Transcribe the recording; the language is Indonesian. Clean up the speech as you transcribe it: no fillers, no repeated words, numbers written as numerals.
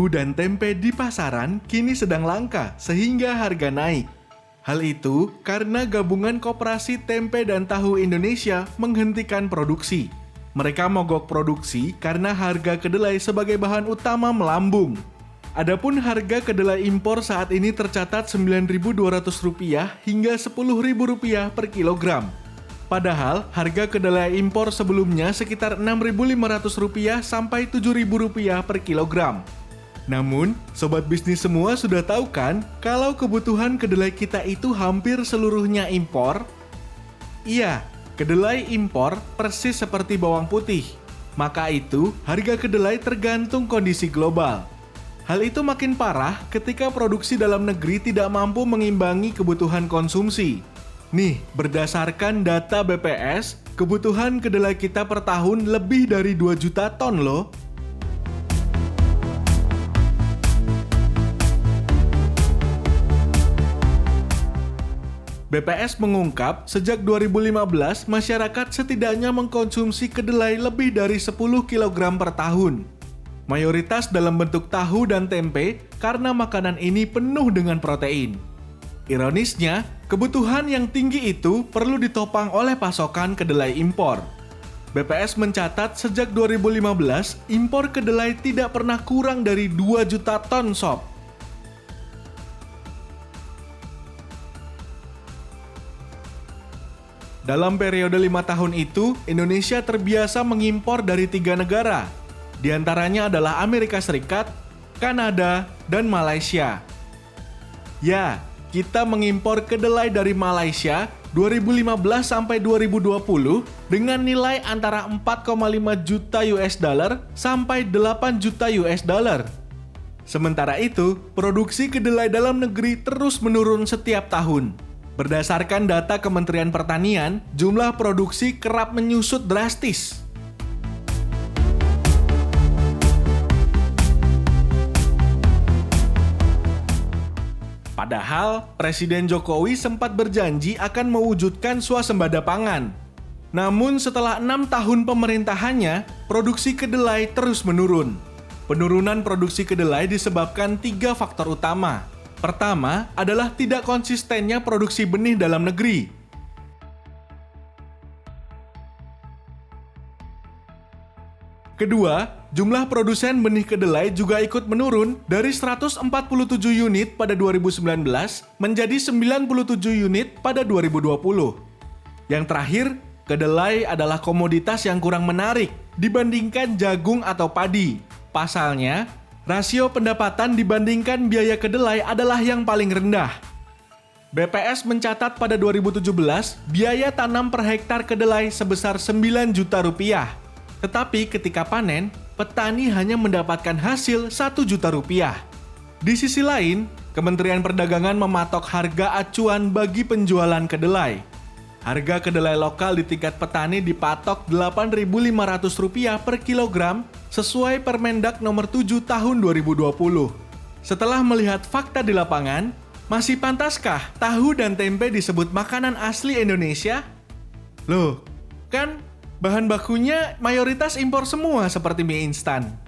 tahu dan tempe di pasaran kini sedang langka sehingga harga naik. Hal itu karena gabungan Koperasi Tempe dan Tahu Indonesia menghentikan produksi. Mereka mogok produksi karena harga kedelai sebagai bahan utama melambung. Adapun harga kedelai impor saat ini tercatat Rp9.200 hingga Rp10.000 per kilogram. Padahal harga kedelai impor sebelumnya sekitar Rp6.500 sampai Rp7.000 per kilogram. Namun, sobat bisnis semua sudah tahu kan kalau kebutuhan kedelai kita itu hampir seluruhnya impor? Iya, kedelai impor persis seperti bawang putih. Maka itu, harga kedelai tergantung kondisi global. Hal itu makin parah ketika produksi dalam negeri tidak mampu mengimbangi kebutuhan konsumsi. Nih, berdasarkan data BPS, kebutuhan kedelai kita per tahun lebih dari 2 juta ton loh. BPS mengungkap, sejak 2015, masyarakat setidaknya mengkonsumsi kedelai lebih dari 10 kg per tahun. Mayoritas dalam bentuk tahu dan tempe karena makanan ini penuh dengan protein. Ironisnya, kebutuhan yang tinggi itu perlu ditopang oleh pasokan kedelai impor. BPS mencatat sejak 2015, impor kedelai tidak pernah kurang dari 2 juta ton sob. Dalam periode 5 tahun itu, Indonesia terbiasa mengimpor dari 3 negara. Di antaranya adalah Amerika Serikat, Kanada, dan Malaysia. Ya, kita mengimpor kedelai dari Malaysia 2015 sampai 2020 dengan nilai antara 4,5 juta US dollar sampai 8 juta US dollar. Sementara itu, produksi kedelai dalam negeri terus menurun setiap tahun. Berdasarkan data Kementerian Pertanian, jumlah produksi kerap menyusut drastis. Padahal, Presiden Jokowi sempat berjanji akan mewujudkan swasembada pangan. Namun setelah 6 tahun pemerintahannya, produksi kedelai terus menurun. Penurunan produksi kedelai disebabkan 3 faktor utama. Pertama adalah tidak konsistennya produksi benih dalam negeri. Kedua, jumlah produsen benih kedelai juga ikut menurun dari 147 unit pada 2019 menjadi 97 unit pada 2020. Yang terakhir, kedelai adalah komoditas yang kurang menarik dibandingkan jagung atau padi. Pasalnya, rasio pendapatan dibandingkan biaya kedelai adalah yang paling rendah. BPS mencatat pada 2017, biaya tanam per hektar kedelai sebesar 9 juta rupiah. Tetapi ketika panen, petani hanya mendapatkan hasil 1 juta rupiah. Di sisi lain, Kementerian Perdagangan mematok harga acuan bagi penjualan kedelai. Harga kedelai lokal di tingkat petani dipatok Rp8.500 per kilogram sesuai Permendak nomor 7 tahun 2020. Setelah melihat fakta di lapangan, masih pantaskah tahu dan tempe disebut makanan asli Indonesia? Loh, kan bahan bakunya mayoritas impor semua seperti mie instan.